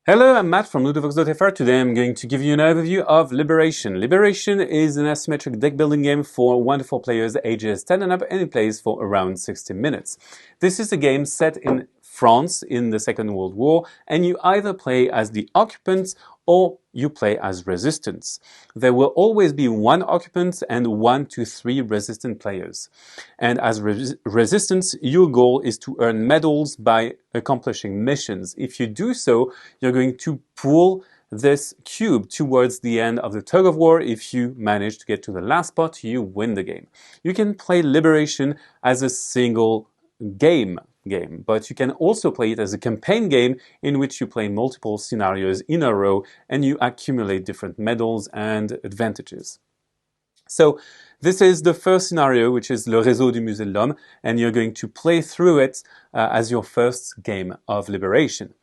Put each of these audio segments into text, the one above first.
Hello, I'm Matt from Ludochrono. Today I'm going to give you an overview of Liberation. Liberation is an asymmetric deck building game for 1 to 4 players ages 10 and up, and it plays for around 60 minutes. This is a game set in France in the Second World War, and you either play as the occupants or you play as resistance. There will always be one occupant and 1 to 3 resistant players. And as resistance, your goal is to earn medals by accomplishing missions. If you do so, you're going to pull this cube towards the end of the tug of war. If you manage to get to the last spot, you win the game. You can play Liberation as a single game, but you can also play it as a campaign game in which you play multiple scenarios in a row and you accumulate different medals and advantages. So this is the first scenario, which is Le Réseau du Musée de l'Homme, and you're going to play through it as your first game of Liberation.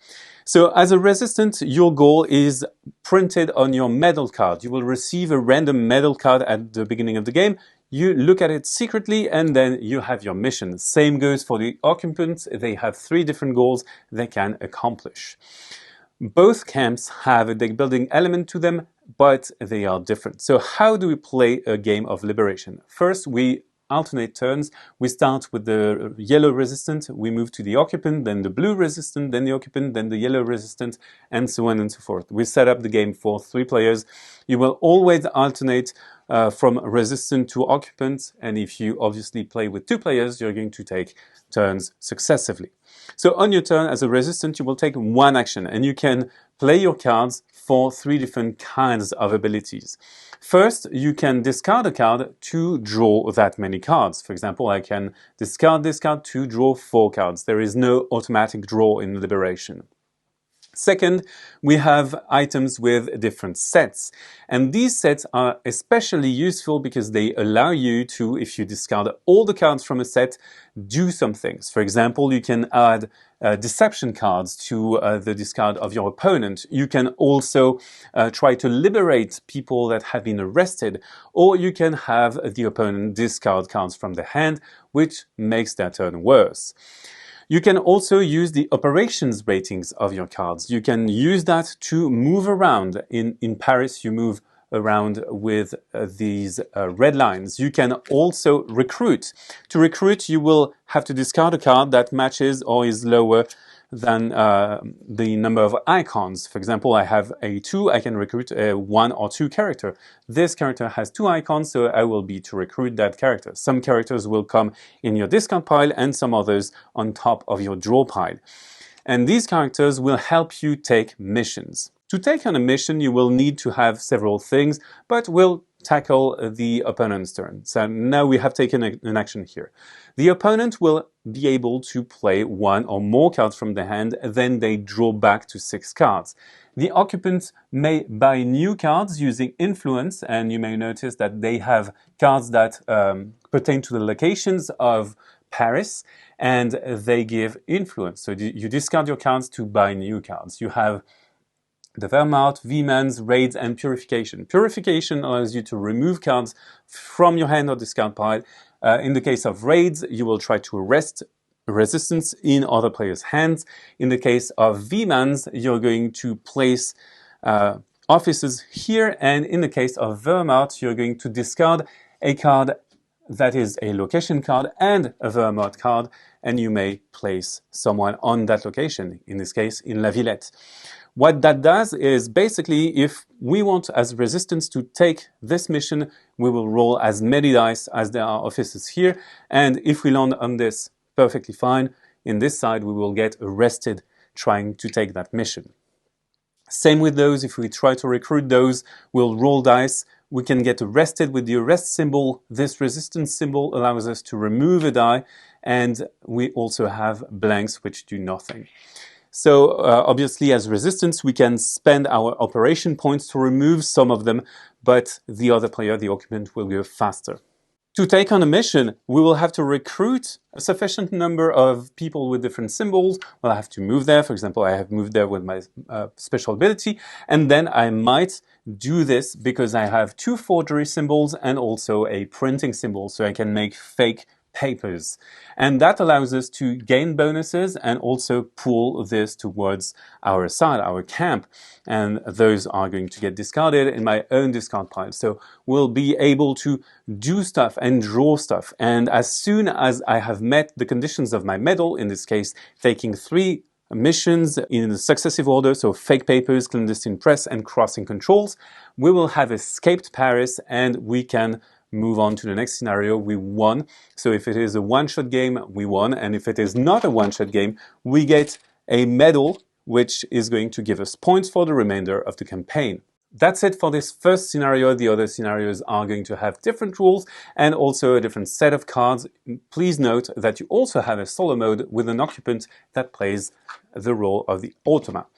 So as a resistant, your goal is printed on your medal card. You will receive a random medal card at the beginning of the game. You look at it secretly and then you have your mission. Same goes for the occupants. They have 3 different goals they can accomplish. Both camps have a deck building element to them, but they are different. So how do we play a game of Liberation? First, we alternate turns. We start with the yellow resistant, we move to the occupant, then the blue resistant, then the occupant, then the yellow resistant, and so on and so forth. We set up the game for 3 players. You will always alternate from resistant to occupant, and if you obviously play with 2 players, you're going to take turns successively. So on your turn as a resistant, you will take 1 action, and you can play your cards for 3 different kinds of abilities. First, you can discard a card to draw that many cards. For example, I can discard this card to draw 4 cards. There is no automatic draw in Liberation. Second, we have items with different sets. And these sets are especially useful because they allow you to, if you discard all the cards from a set, do some things. For example, you can add deception cards to the discard of your opponent. You can also try to liberate people that have been arrested, or you can have the opponent discard cards from the hand, which makes their turn worse. You can also use the operations ratings of your cards. You can use that to move around. In Paris, you move around with these red lines. You can also recruit. To recruit, you will have to discard a card that matches or is lower than the number of icons. For example, I have a 2, I can recruit a 1 or 2 character. This character has 2 icons, so I will be to recruit that character. Some characters will come in your discard pile and some others on top of your draw pile. And these characters will help you take missions. To take on a mission, you will need to have several things, but we'll tackle the opponent's turn. So now we have taken an action here. The opponent will be able to play 1 or more cards from the hand, then they draw back to 6 cards. The occupant may buy new cards using influence, and you may notice that they have cards that pertain to the locations of Paris, and they give influence. So you discard your cards to buy new cards. You have the Wehrmacht, V-Mans, Raids, and Purification. Purification allows you to remove cards from your hand or discard pile. In the case of Raids, you will try to arrest resistance in other players' hands. In the case of V-Mans, you're going to place offices here, and in the case of Wehrmacht, you're going to discard a card that is a location card and a Wehrmacht card, and you may place someone on that location, in this case in La Villette. What that does is basically, if we want as resistance to take this mission, we will roll as many dice as there are officers here, and if we land on this, perfectly fine. In this side, we will get arrested trying to take that mission. Same with those. If we try to recruit those, we'll roll dice. We can get arrested with the arrest symbol. This resistance symbol allows us to remove a die, and we also have blanks which do nothing. So obviously as resistance, we can spend our operation points to remove some of them, but the other player, the occupant, will go faster. To take on a mission, we will have to recruit a sufficient number of people with different symbols. We'll have to move there. For example, I have moved there with my special ability, and then I might do this because I have 2 forgery symbols and also a printing symbol, so I can make fake papers. And that allows us to gain bonuses and also pull this towards our side, our camp. And those are going to get discarded in my own discard pile. So we'll be able to do stuff and draw stuff. And as soon as I have met the conditions of my medal, in this case, taking 3 missions in successive order, so fake papers, clandestine press, and crossing controls, we will have escaped Paris and we can move on to the next scenario. We won. So if it is a one-shot game, we won. And if it is not a one-shot game, we get a medal, which is going to give us points for the remainder of the campaign. That's it for this first scenario. The other scenarios are going to have different rules and also a different set of cards. Please note that you also have a solo mode with an occupant that plays the role of the automat.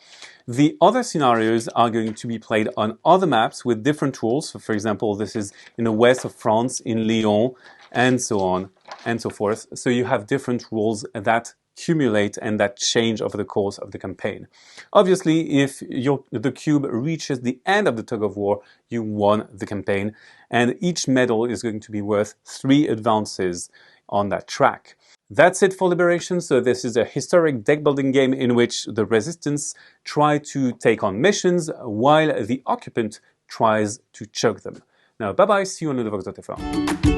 The other scenarios are going to be played on other maps with different rules. So for example, this is in the west of France, in Lyon, and so on and so forth. So you have different rules that accumulate and that change over the course of the campaign. Obviously, if the cube reaches the end of the tug of war, you won the campaign, and each medal is going to be worth 3 advances on that track. That's it for Liberation. So this is a historic deck building game in which the resistance try to take on missions while the occupant tries to choke them. Now, bye bye, see you on Ludochrono.